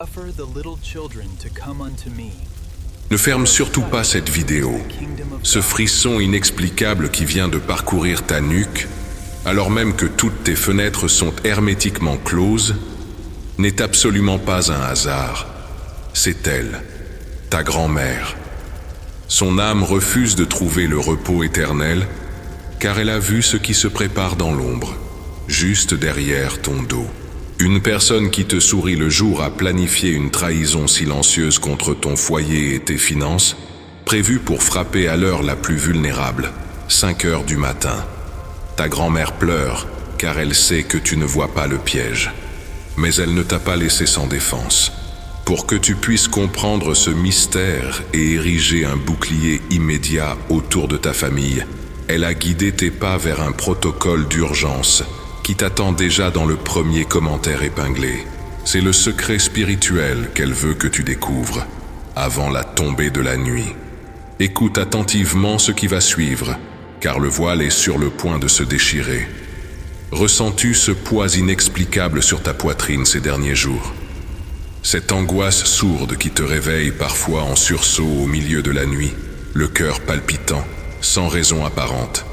Suffer the little children to come unto me. Ne ferme surtout pas cette vidéo. Ce frisson inexplicable qui vient de parcourir ta nuque, alors même que toutes tes fenêtres sont hermétiquement closes, n'est absolument pas un hasard. C'est elle, ta grand-mère. Son âme refuse de trouver le repos éternel, car elle a vu ce qui se prépare dans l'ombre, juste derrière ton dos. Une personne qui te sourit le jour a planifié une trahison silencieuse contre ton foyer et tes finances, prévue pour frapper à l'heure la plus vulnérable, 5 heures du matin. Ta grand-mère pleure, car elle sait que tu ne vois pas le piège. Mais elle ne t'a pas laissé sans défense. Pour que tu puisses comprendre ce mystère et ériger un bouclier immédiat autour de ta famille, elle a guidé tes pas vers un protocole d'urgence qui t'attend déjà dans le premier commentaire épinglé. C'est le secret spirituel qu'elle veut que tu découvres, avant la tombée de la nuit. Écoute attentivement ce qui va suivre, car le voile est sur le point de se déchirer. Ressens-tu ce poids inexplicable sur ta poitrine ces derniers jours? Cette angoisse sourde qui te réveille parfois en sursaut au milieu de la nuit, le cœur palpitant, sans raison apparente.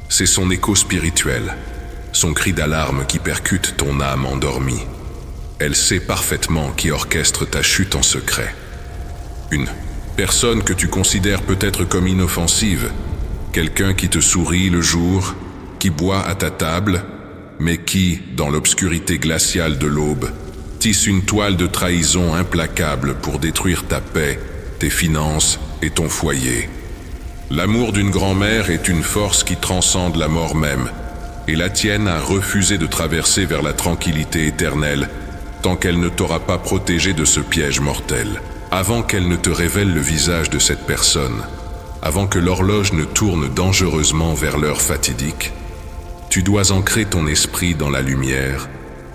C'est son écho spirituel, son cri d'alarme qui percute ton âme endormie. Elle sait parfaitement qui orchestre ta chute en secret. Une personne que tu considères peut-être comme inoffensive, quelqu'un qui te sourit le jour, qui boit à ta table, mais qui, dans l'obscurité glaciale de l'aube, tisse une toile de trahison implacable pour détruire ta paix, tes finances et ton foyer. L'amour d'une grand-mère est une force qui transcende la mort même, et la tienne a refusé de traverser vers la tranquillité éternelle tant qu'elle ne t'aura pas protégé de ce piège mortel. Avant qu'elle ne te révèle le visage de cette personne, avant que l'horloge ne tourne dangereusement vers l'heure fatidique, tu dois ancrer ton esprit dans la lumière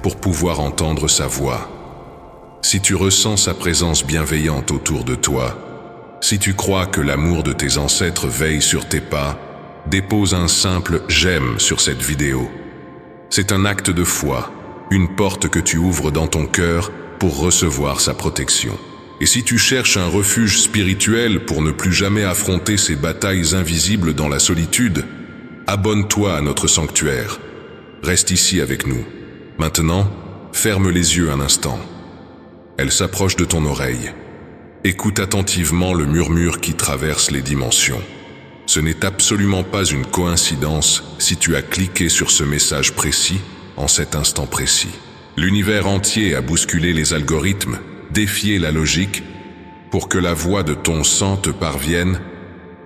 pour pouvoir entendre sa voix. Si tu ressens sa présence bienveillante autour de toi, si tu crois que l'amour de tes ancêtres veille sur tes pas, dépose un simple « j'aime » sur cette vidéo. C'est un acte de foi, une porte que tu ouvres dans ton cœur pour recevoir sa protection. Et si tu cherches un refuge spirituel pour ne plus jamais affronter ces batailles invisibles dans la solitude, abonne-toi à notre sanctuaire. Reste ici avec nous. Maintenant, ferme les yeux un instant. Elle s'approche de ton oreille. Écoute attentivement le murmure qui traverse les dimensions. Ce n'est absolument pas une coïncidence si tu as cliqué sur ce message précis en cet instant précis. L'univers entier a bousculé les algorithmes, défié la logique, pour que la voix de ton sang te parvienne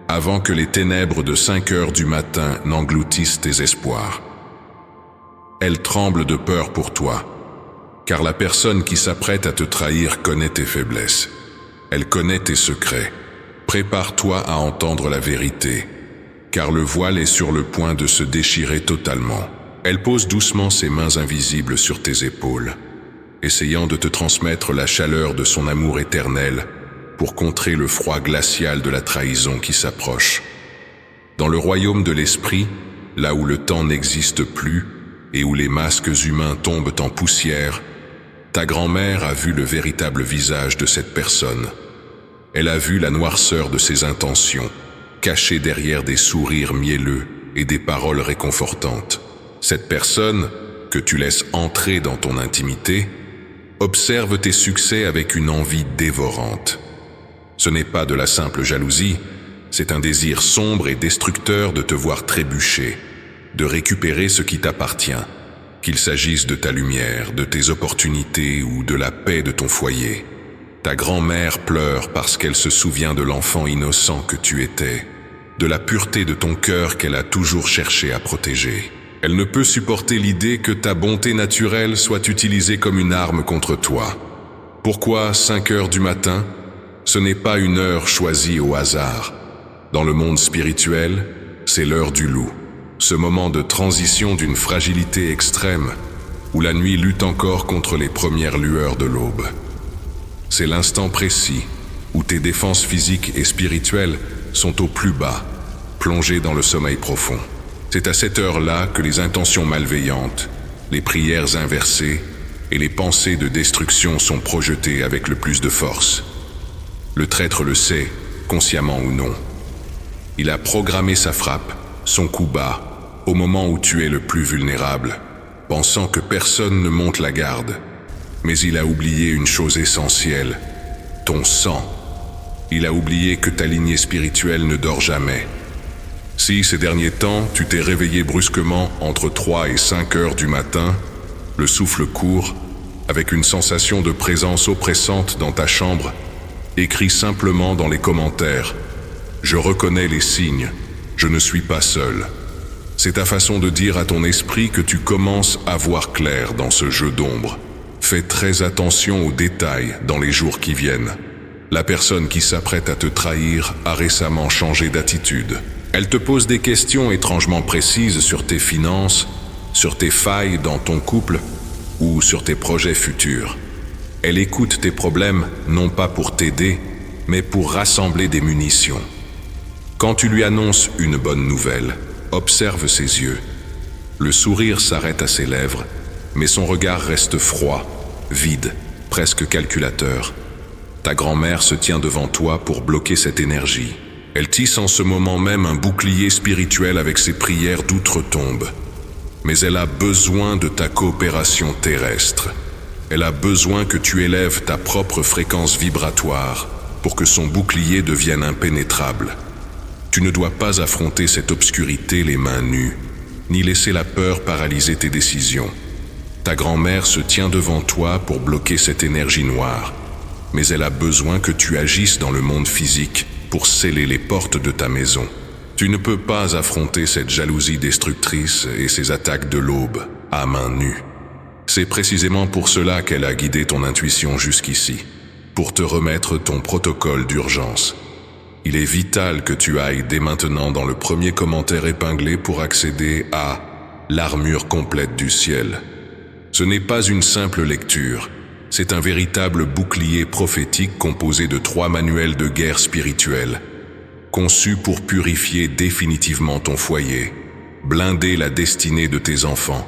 avant que les ténèbres de 5 heures du matin n'engloutissent tes espoirs. Elle tremble de peur pour toi, car la personne qui s'apprête à te trahir connaît tes faiblesses. Elle connaît tes secrets. Prépare-toi à entendre la vérité, car le voile est sur le point de se déchirer totalement. Elle pose doucement ses mains invisibles sur tes épaules, essayant de te transmettre la chaleur de son amour éternel pour contrer le froid glacial de la trahison qui s'approche. Dans le royaume de l'esprit, là où le temps n'existe plus et où les masques humains tombent en poussière, ta grand-mère a vu le véritable visage de cette personne. Elle a vu la noirceur de ses intentions, cachée derrière des sourires mielleux et des paroles réconfortantes. Cette personne, que tu laisses entrer dans ton intimité, observe tes succès avec une envie dévorante. Ce n'est pas de la simple jalousie, c'est un désir sombre et destructeur de te voir trébucher, de récupérer ce qui t'appartient, qu'il s'agisse de ta lumière, de tes opportunités ou de la paix de ton foyer. Ta grand-mère pleure parce qu'elle se souvient de l'enfant innocent que tu étais, de la pureté de ton cœur qu'elle a toujours cherché à protéger. Elle ne peut supporter l'idée que ta bonté naturelle soit utilisée comme une arme contre toi. Pourquoi 5 heures du matin? Ce n'est pas une heure choisie au hasard. Dans le monde spirituel, c'est l'heure du loup. Ce moment de transition d'une fragilité extrême, où la nuit lutte encore contre les premières lueurs de l'aube. C'est l'instant précis où tes défenses physiques et spirituelles sont au plus bas, plongées dans le sommeil profond. C'est à cette heure-là que les intentions malveillantes, les prières inversées et les pensées de destruction sont projetées avec le plus de force. Le traître le sait, consciemment ou non. Il a programmé sa frappe, son coup bas, au moment où tu es le plus vulnérable, pensant que personne ne monte la garde. Mais il a oublié une chose essentielle, ton sang. Il a oublié que ta lignée spirituelle ne dort jamais. Si, ces derniers temps, tu t'es réveillé brusquement entre 3 et 5 heures du matin, le souffle court, avec une sensation de présence oppressante dans ta chambre, écris simplement dans les commentaires « Je reconnais les signes, je ne suis pas seul ». C'est ta façon de dire à ton esprit que tu commences à voir clair dans ce jeu d'ombre. Fais très attention aux détails dans les jours qui viennent. La personne qui s'apprête à te trahir a récemment changé d'attitude. Elle te pose des questions étrangement précises sur tes finances, sur tes failles dans ton couple ou sur tes projets futurs. Elle écoute tes problèmes non pas pour t'aider, mais pour rassembler des munitions. Quand tu lui annonces une bonne nouvelle, observe ses yeux. Le sourire s'arrête à ses lèvres, mais son regard reste froid, vide, presque calculateur. Ta grand-mère se tient devant toi pour bloquer cette énergie. Elle tisse en ce moment même un bouclier spirituel avec ses prières d'outre-tombe. Mais elle a besoin de ta coopération terrestre. Elle a besoin que tu élèves ta propre fréquence vibratoire pour que son bouclier devienne impénétrable. Tu ne dois pas affronter cette obscurité les mains nues, ni laisser la peur paralyser tes décisions. Ta grand-mère se tient devant toi pour bloquer cette énergie noire, mais elle a besoin que tu agisses dans le monde physique pour sceller les portes de ta maison. Tu ne peux pas affronter cette jalousie destructrice et ces attaques de l'aube à main nue. C'est précisément pour cela qu'elle a guidé ton intuition jusqu'ici, pour te remettre ton protocole d'urgence. Il est vital que tu ailles dès maintenant dans le premier commentaire épinglé pour accéder à l'armure complète du ciel. Ce n'est pas une simple lecture, c'est un véritable bouclier prophétique composé de 3 manuels de guerre spirituelle, conçus pour purifier définitivement ton foyer, blinder la destinée de tes enfants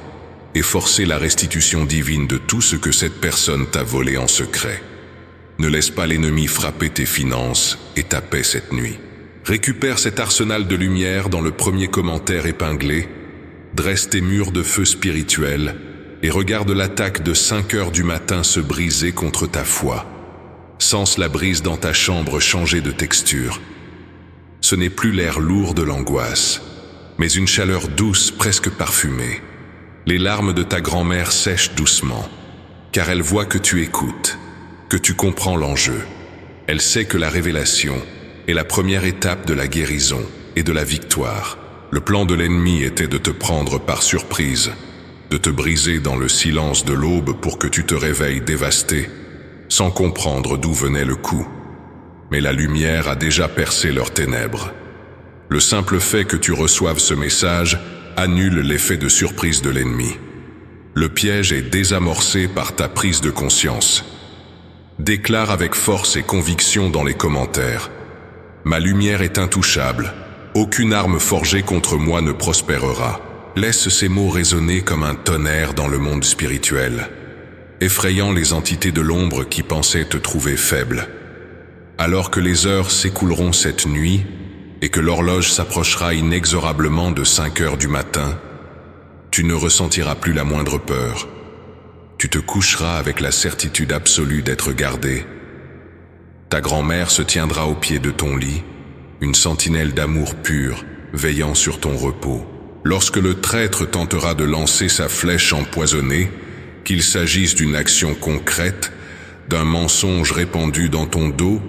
et forcer la restitution divine de tout ce que cette personne t'a volé en secret. Ne laisse pas l'ennemi frapper tes finances et ta paix cette nuit. Récupère cet arsenal de lumière dans le premier commentaire épinglé, dresse tes murs de feu spirituel et regarde l'attaque de 5 heures du matin se briser contre ta foi. Sens la brise dans ta chambre changer de texture. Ce n'est plus l'air lourd de l'angoisse, mais une chaleur douce presque parfumée. Les larmes de ta grand-mère sèchent doucement, car elle voit que tu écoutes, que tu comprends l'enjeu. Elle sait que la révélation est la première étape de la guérison et de la victoire. Le plan de l'ennemi était de te prendre par surprise, de te briser dans le silence de l'aube pour que tu te réveilles dévasté, sans comprendre d'où venait le coup. Mais la lumière a déjà percé leurs ténèbres. Le simple fait que tu reçoives ce message annule l'effet de surprise de l'ennemi. Le piège est désamorcé par ta prise de conscience. Déclare avec force et conviction dans les commentaires. Ma lumière est intouchable. Aucune arme forgée contre moi ne prospérera. Laisse ces mots résonner comme un tonnerre dans le monde spirituel, effrayant les entités de l'ombre qui pensaient te trouver faible. Alors que les heures s'écouleront cette nuit et que l'horloge s'approchera inexorablement de 5 heures du matin, tu ne ressentiras plus la moindre peur. Tu te coucheras avec la certitude absolue d'être gardé. Ta grand-mère se tiendra au pied de ton lit, une sentinelle d'amour pur, veillant sur ton repos. Lorsque le traître tentera de lancer sa flèche empoisonnée, qu'il s'agisse d'une action concrète, d'un mensonge répandu dans ton dos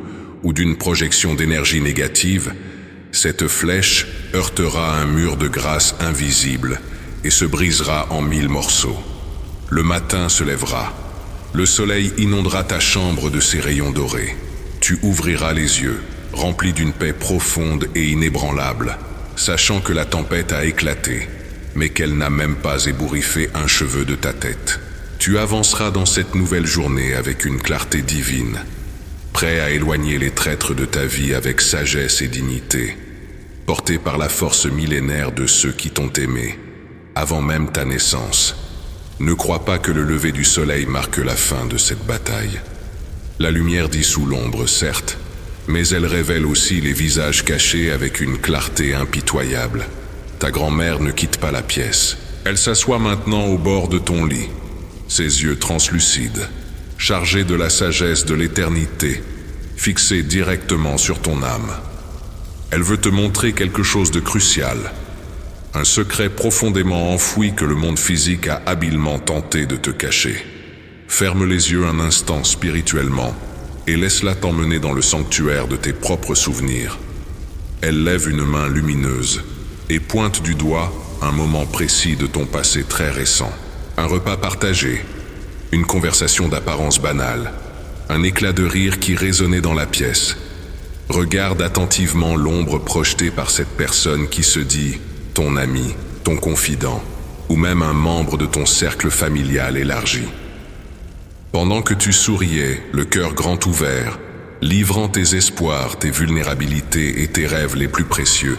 ou d'une projection d'énergie négative, cette flèche heurtera un mur de grâce invisible et se brisera en 1000 morceaux. Le matin se lèvera. Le soleil inondera ta chambre de ses rayons dorés. Tu ouvriras les yeux, rempli d'une paix profonde et inébranlable, sachant que la tempête a éclaté, mais qu'elle n'a même pas ébouriffé un cheveu de ta tête. Tu avanceras dans cette nouvelle journée avec une clarté divine, prêt à éloigner les traîtres de ta vie avec sagesse et dignité, porté par la force millénaire de ceux qui t'ont aimé, avant même ta naissance. Ne crois pas que le lever du soleil marque la fin de cette bataille. La lumière dissout l'ombre, certes, mais elle révèle aussi les visages cachés avec une clarté impitoyable. Ta grand-mère ne quitte pas la pièce. Elle s'assoit maintenant au bord de ton lit, ses yeux translucides, chargés de la sagesse de l'éternité, fixés directement sur ton âme. Elle veut te montrer quelque chose de crucial, un secret profondément enfoui que le monde physique a habilement tenté de te cacher. Ferme les yeux un instant spirituellement et laisse-la t'emmener dans le sanctuaire de tes propres souvenirs. Elle lève une main lumineuse et pointe du doigt un moment précis de ton passé très récent. Un repas partagé, une conversation d'apparence banale, un éclat de rire qui résonnait dans la pièce. Regarde attentivement l'ombre projetée par cette personne qui se dit ton ami, ton confident, ou même un membre de ton cercle familial élargi. Pendant que tu souriais, le cœur grand ouvert, livrant tes espoirs, tes vulnérabilités et tes rêves les plus précieux,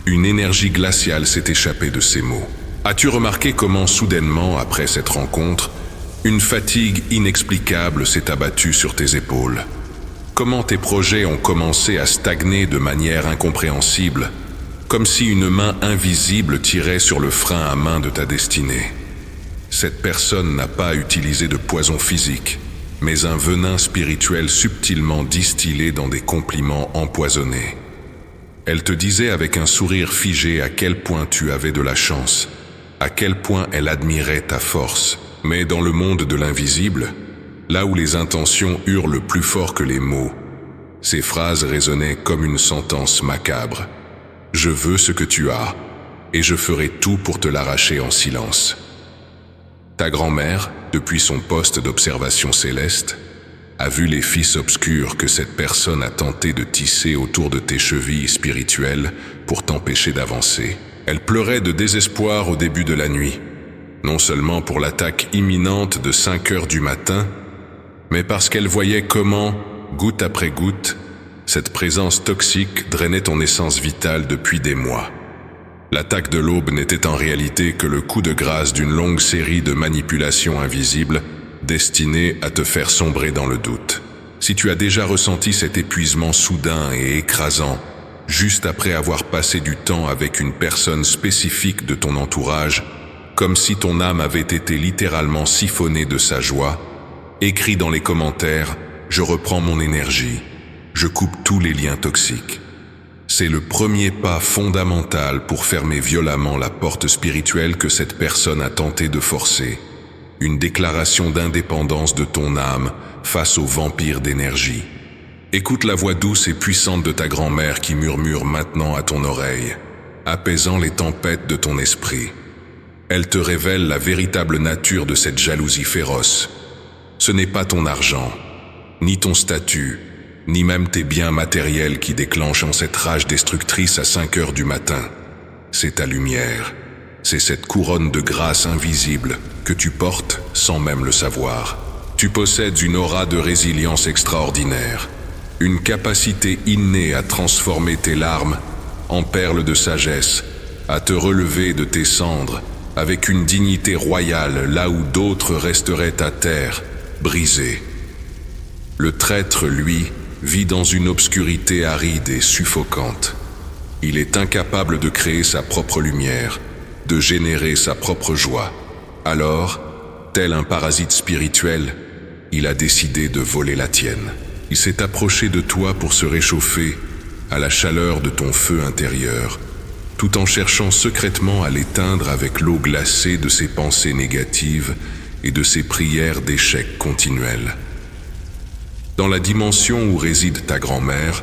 une énergie glaciale s'est échappée de ces mots. As-tu remarqué comment soudainement, après cette rencontre, une fatigue inexplicable s'est abattue sur tes épaules? Comment tes projets ont commencé à stagner de manière incompréhensible, comme si une main invisible tirait sur le frein à main de ta destinée? Cette personne n'a pas utilisé de poison physique, mais un venin spirituel subtilement distillé dans des compliments empoisonnés. Elle te disait avec un sourire figé à quel point tu avais de la chance, à quel point elle admirait ta force. Mais dans le monde de l'invisible, là où les intentions hurlent plus fort que les mots, ces phrases résonnaient comme une sentence macabre. Je veux ce que tu as, et je ferai tout pour te l'arracher en silence. Ta grand-mère, depuis son poste d'observation céleste, a vu les fils obscurs que cette personne a tenté de tisser autour de tes chevilles spirituelles pour t'empêcher d'avancer. Elle pleurait de désespoir au début de la nuit, non seulement pour l'attaque imminente de 5 heures du matin, mais parce qu'elle voyait comment, goutte après goutte, cette présence toxique drainait ton essence vitale depuis des mois. L'attaque de l'aube n'était en réalité que le coup de grâce d'une longue série de manipulations invisibles destinées à te faire sombrer dans le doute. Si tu as déjà ressenti cet épuisement soudain et écrasant, juste après avoir passé du temps avec une personne spécifique de ton entourage, comme si ton âme avait été littéralement siphonnée de sa joie, écris dans les commentaires « Je reprends mon énergie, je coupe tous les liens toxiques ». C'est le premier pas fondamental pour fermer violemment la porte spirituelle que cette personne a tenté de forcer. Une déclaration d'indépendance de ton âme face au vampire d'énergie. Écoute la voix douce et puissante de ta grand-mère qui murmure maintenant à ton oreille, apaisant les tempêtes de ton esprit. Elle te révèle la véritable nature de cette jalousie féroce. Ce n'est pas ton argent, ni ton statut, ni même tes biens matériels qui déclenchent en cette rage destructrice à 5 heures du matin. C'est ta lumière. C'est cette couronne de grâce invisible que tu portes sans même le savoir. Tu possèdes une aura de résilience extraordinaire, une capacité innée à transformer tes larmes en perles de sagesse, à te relever de tes cendres avec une dignité royale là où d'autres resteraient à terre, brisés. Le traître, lui, vit dans une obscurité aride et suffocante. Il est incapable de créer sa propre lumière, de générer sa propre joie. Alors, tel un parasite spirituel, il a décidé de voler la tienne. Il s'est approché de toi pour se réchauffer à la chaleur de ton feu intérieur, tout en cherchant secrètement à l'éteindre avec l'eau glacée de ses pensées négatives et de ses prières d'échec continuels. Dans la dimension où réside ta grand-mère,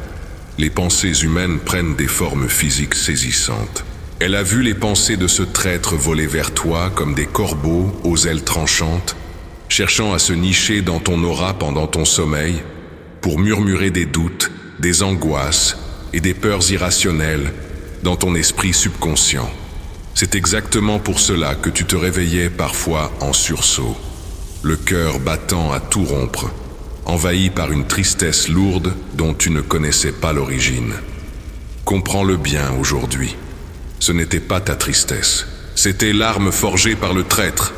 les pensées humaines prennent des formes physiques saisissantes. Elle a vu les pensées de ce traître voler vers toi comme des corbeaux aux ailes tranchantes, cherchant à se nicher dans ton aura pendant ton sommeil, pour murmurer des doutes, des angoisses et des peurs irrationnelles dans ton esprit subconscient. C'est exactement pour cela que tu te réveillais parfois en sursaut, le cœur battant à tout rompre, envahi par une tristesse lourde dont tu ne connaissais pas l'origine. Comprends-le bien aujourd'hui. Ce n'était pas ta tristesse, c'était l'arme forgée par le traître,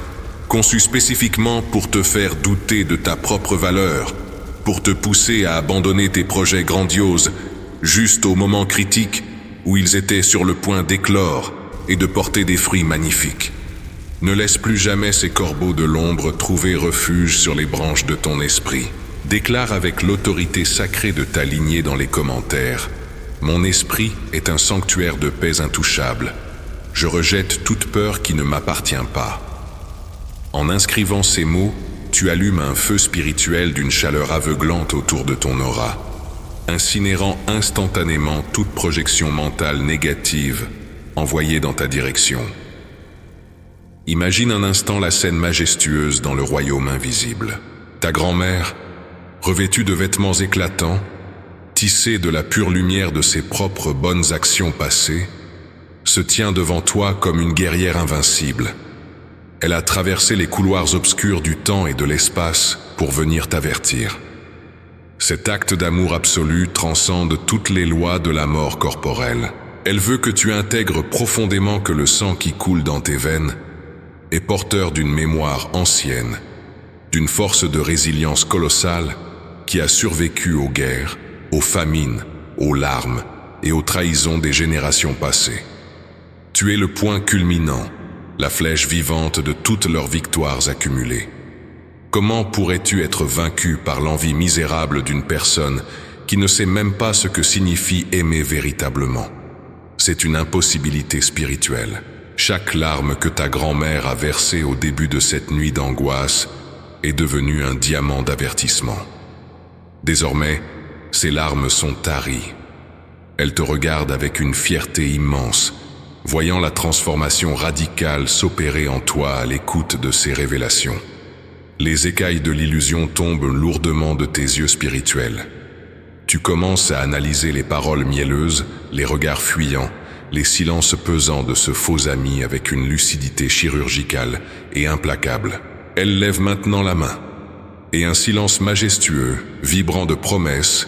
conçu spécifiquement pour te faire douter de ta propre valeur, pour te pousser à abandonner tes projets grandioses, juste au moment critique où ils étaient sur le point d'éclore et de porter des fruits magnifiques. Ne laisse plus jamais ces corbeaux de l'ombre trouver refuge sur les branches de ton esprit. Déclare avec l'autorité sacrée de ta lignée dans les commentaires: mon esprit est un sanctuaire de paix intouchable. Je rejette toute peur qui ne m'appartient pas. En inscrivant ces mots, tu allumes un feu spirituel d'une chaleur aveuglante autour de ton aura, incinérant instantanément toute projection mentale négative envoyée dans ta direction. Imagine un instant la scène majestueuse dans le royaume invisible. Ta grand-mère, revêtue de vêtements éclatants, tissée de la pure lumière de ses propres bonnes actions passées, se tient devant toi comme une guerrière invincible. Elle a traversé les couloirs obscurs du temps et de l'espace pour venir t'avertir. Cet acte d'amour absolu transcende toutes les lois de la mort corporelle. Elle veut que tu intègres profondément que le sang qui coule dans tes veines est porteur d'une mémoire ancienne, d'une force de résilience colossale qui a survécu aux guerres, aux famines, aux larmes et aux trahisons des générations passées. Tu es le point culminant, la flèche vivante de toutes leurs victoires accumulées. Comment pourrais-tu être vaincu par l'envie misérable d'une personne qui ne sait même pas ce que signifie aimer véritablement? C'est une impossibilité spirituelle. Chaque larme que ta grand-mère a versée au début de cette nuit d'angoisse est devenue un diamant d'avertissement. Désormais, ces larmes sont taries. Elle te regarde avec une fierté immense, voyant la transformation radicale s'opérer en toi à l'écoute de ces révélations. Les écailles de l'illusion tombent lourdement de tes yeux spirituels. Tu commences à analyser les paroles mielleuses, les regards fuyants, les silences pesants de ce faux ami avec une lucidité chirurgicale et implacable. Elle lève maintenant la main, et un silence majestueux, vibrant de promesses,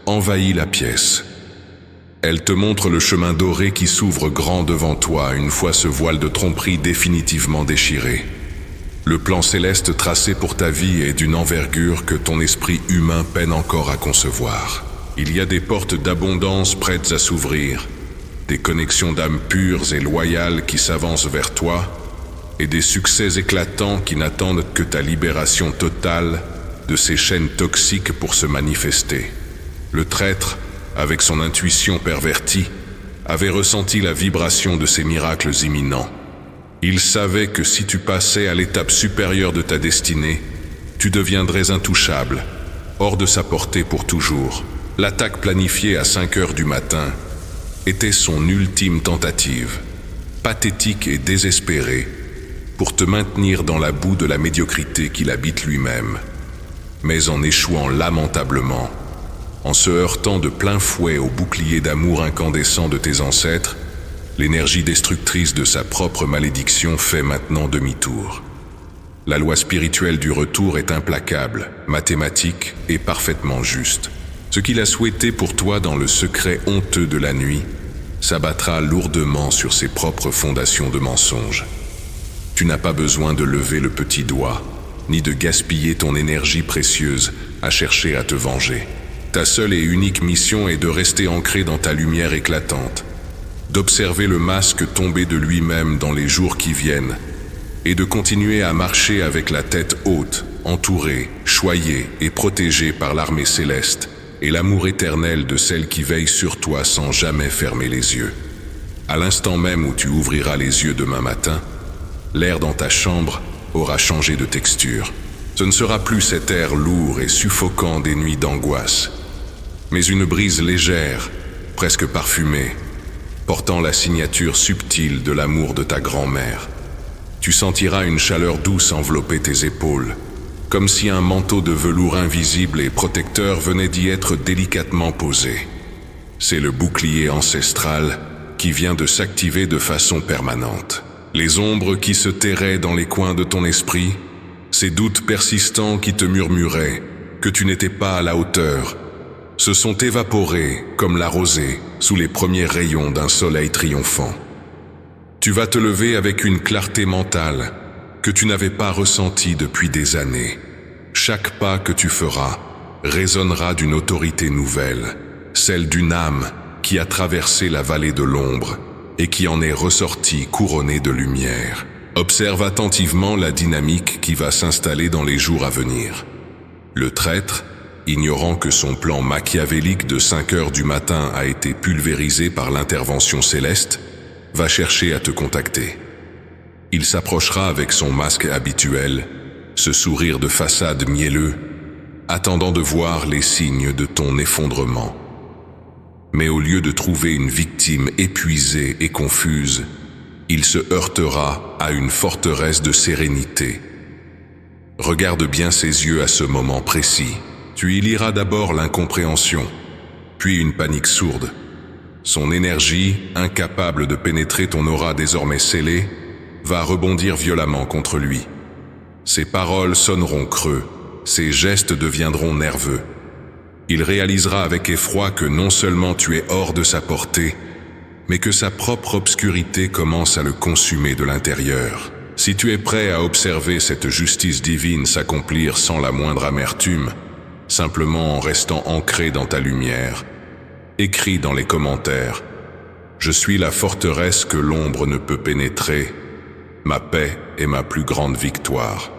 envahit la pièce. Elle te montre le chemin doré qui s'ouvre grand devant toi une fois ce voile de tromperie définitivement déchiré. Le plan céleste tracé pour ta vie est d'une envergure que ton esprit humain peine encore à concevoir. Il y a des portes d'abondance prêtes à s'ouvrir, des connexions d'âmes pures et loyales qui s'avancent vers toi, et des succès éclatants qui n'attendent que ta libération totale de ces chaînes toxiques pour se manifester. Le traître, avec son intuition pervertie, avait ressenti la vibration de ces miracles imminents. Il savait que si tu passais à l'étape supérieure de ta destinée, tu deviendrais intouchable, hors de sa portée pour toujours. L'attaque planifiée à 5 heures du matin était son ultime tentative, pathétique et désespérée, pour te maintenir dans la boue de la médiocrité qu'il habite lui-même. Mais en échouant lamentablement, en se heurtant de plein fouet au bouclier d'amour incandescent de tes ancêtres, l'énergie destructrice de sa propre malédiction fait maintenant demi-tour. La loi spirituelle du retour est implacable, mathématique et parfaitement juste. Ce qu'il a souhaité pour toi dans le secret honteux de la nuit s'abattra lourdement sur ses propres fondations de mensonges. Tu n'as pas besoin de lever le petit doigt, ni de gaspiller ton énergie précieuse à chercher à te venger. Ta seule et unique mission est de rester ancré dans ta lumière éclatante, d'observer le masque tomber de lui-même dans les jours qui viennent, et de continuer à marcher avec la tête haute, entouré, choyé et protégé par l'armée céleste et l'amour éternel de celle qui veille sur toi sans jamais fermer les yeux. À l'instant même où tu ouvriras les yeux demain matin, l'air dans ta chambre aura changé de texture. Ce ne sera plus cet air lourd et suffocant des nuits d'angoisse, mais une brise légère, presque parfumée, portant la signature subtile de l'amour de ta grand-mère. Tu sentiras une chaleur douce envelopper tes épaules, comme si un manteau de velours invisible et protecteur venait d'y être délicatement posé. C'est le bouclier ancestral qui vient de s'activer de façon permanente. Les ombres qui se terraient dans les coins de ton esprit, ces doutes persistants qui te murmuraient que tu n'étais pas à la hauteur, se sont évaporés comme la rosée sous les premiers rayons d'un soleil triomphant. Tu vas te lever avec une clarté mentale, que tu n'avais pas ressenti depuis des années. Chaque pas que tu feras résonnera d'une autorité nouvelle, celle d'une âme qui a traversé la vallée de l'ombre et qui en est ressortie couronnée de lumière. Observe attentivement la dynamique qui va s'installer dans les jours à venir. Le traître, ignorant que son plan machiavélique de 5 heures du matin a été pulvérisé par l'intervention céleste, va chercher à te contacter. Il s'approchera avec son masque habituel, ce sourire de façade mielleux, attendant de voir les signes de ton effondrement. Mais au lieu de trouver une victime épuisée et confuse, il se heurtera à une forteresse de sérénité. Regarde bien ses yeux à ce moment précis. Tu y liras d'abord l'incompréhension, puis une panique sourde. Son énergie, incapable de pénétrer ton aura désormais scellée, va rebondir violemment contre lui. Ses paroles sonneront creux, ses gestes deviendront nerveux. Il réalisera avec effroi que non seulement tu es hors de sa portée, mais que sa propre obscurité commence à le consumer de l'intérieur. Si tu es prêt à observer cette justice divine s'accomplir sans la moindre amertume, simplement en restant ancré dans ta lumière, écris dans les commentaires « Je suis la forteresse que l'ombre ne peut pénétrer, ma paix est ma plus grande victoire ».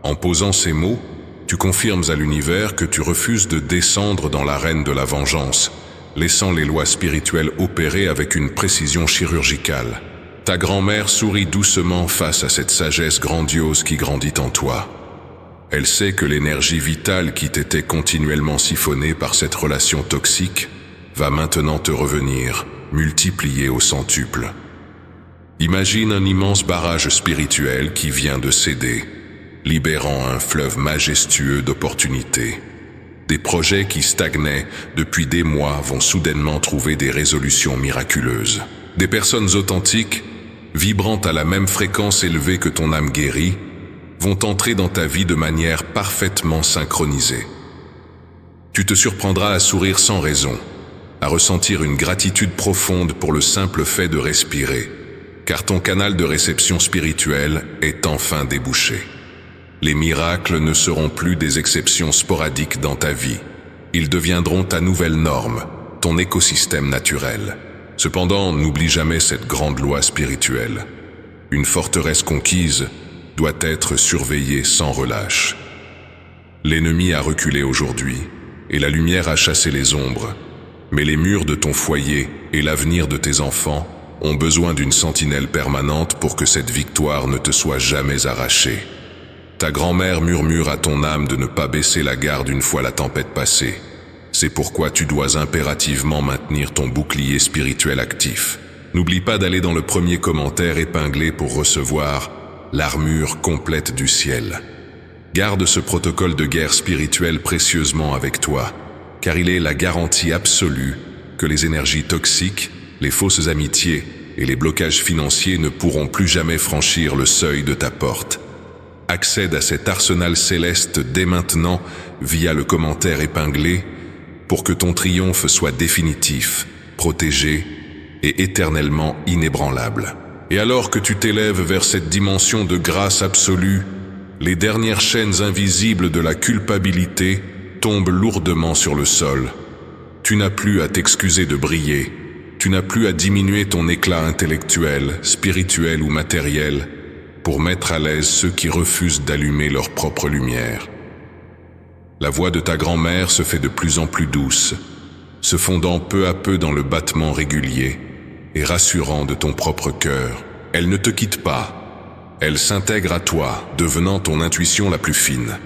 En posant ces mots, tu confirmes à l'univers que tu refuses de descendre dans l'arène de la vengeance, laissant les lois spirituelles opérer avec une précision chirurgicale. Ta grand-mère sourit doucement face à cette sagesse grandiose qui grandit en toi. Elle sait que l'énergie vitale qui t'était continuellement siphonnée par cette relation toxique va maintenant te revenir, multipliée au centuple. Imagine un immense barrage spirituel qui vient de céder, libérant un fleuve majestueux d'opportunités. Des projets qui stagnaient depuis des mois vont soudainement trouver des résolutions miraculeuses. Des personnes authentiques, vibrant à la même fréquence élevée que ton âme guérie, vont entrer dans ta vie de manière parfaitement synchronisée. Tu te surprendras à sourire sans raison, à ressentir une gratitude profonde pour le simple fait de respirer, car ton canal de réception spirituelle est enfin débouché. Les miracles ne seront plus des exceptions sporadiques dans ta vie. Ils deviendront ta nouvelle norme, ton écosystème naturel. Cependant, n'oublie jamais cette grande loi spirituelle. Une forteresse conquise doit être surveillée sans relâche. L'ennemi a reculé aujourd'hui, et la lumière a chassé les ombres. Mais les murs de ton foyer et l'avenir de tes enfants ont besoin d'une sentinelle permanente pour que cette victoire ne te soit jamais arrachée. Ta grand-mère murmure à ton âme de ne pas baisser la garde une fois la tempête passée. C'est pourquoi tu dois impérativement maintenir ton bouclier spirituel actif. N'oublie pas d'aller dans le premier commentaire épinglé pour recevoir l'armure complète du ciel. Garde ce protocole de guerre spirituelle précieusement avec toi, car il est la garantie absolue que les énergies toxiques, les fausses amitiés et les blocages financiers ne pourront plus jamais franchir le seuil de ta porte. Accède à cet arsenal céleste dès maintenant via le commentaire épinglé pour que ton triomphe soit définitif, protégé et éternellement inébranlable. Et alors que tu t'élèves vers cette dimension de grâce absolue, les dernières chaînes invisibles de la culpabilité tombent lourdement sur le sol. Tu n'as plus à t'excuser de briller, tu n'as plus à diminuer ton éclat intellectuel, spirituel ou matériel, pour mettre à l'aise ceux qui refusent d'allumer leur propre lumière. La voix de ta grand-mère se fait de plus en plus douce, se fondant peu à peu dans le battement régulier et rassurant de ton propre cœur. Elle ne te quitte pas, elle s'intègre à toi, devenant ton intuition la plus fine.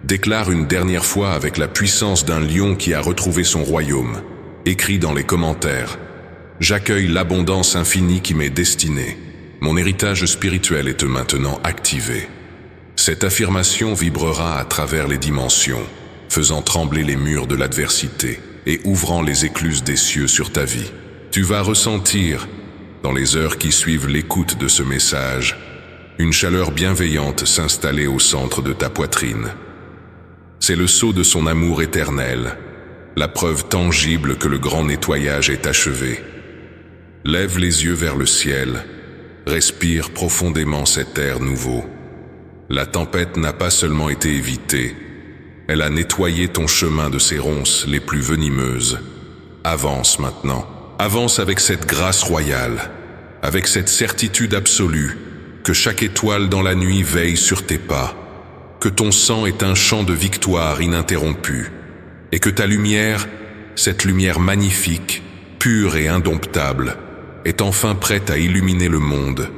Déclare une dernière fois avec la puissance d'un lion qui a retrouvé son royaume. Écris dans les commentaires « J'accueille l'abondance infinie qui m'est destinée. Mon héritage spirituel est maintenant activé. » Cette affirmation vibrera à travers les dimensions, faisant trembler les murs de l'adversité et ouvrant les écluses des cieux sur ta vie. Tu vas ressentir, dans les heures qui suivent l'écoute de ce message, une chaleur bienveillante s'installer au centre de ta poitrine. C'est le sceau de son amour éternel, la preuve tangible que le grand nettoyage est achevé. Lève les yeux vers le ciel, respire profondément cet air nouveau La tempête n'a pas seulement été évitée, elle a nettoyé ton chemin de ces ronces les plus venimeuses. Avance maintenant. Avance avec cette grâce royale, avec cette certitude absolue que chaque étoile dans la nuit veille sur tes pas, que ton sang est un chant de victoire ininterrompu, et que ta lumière, cette lumière magnifique, pure et indomptable, est enfin prête à illuminer le monde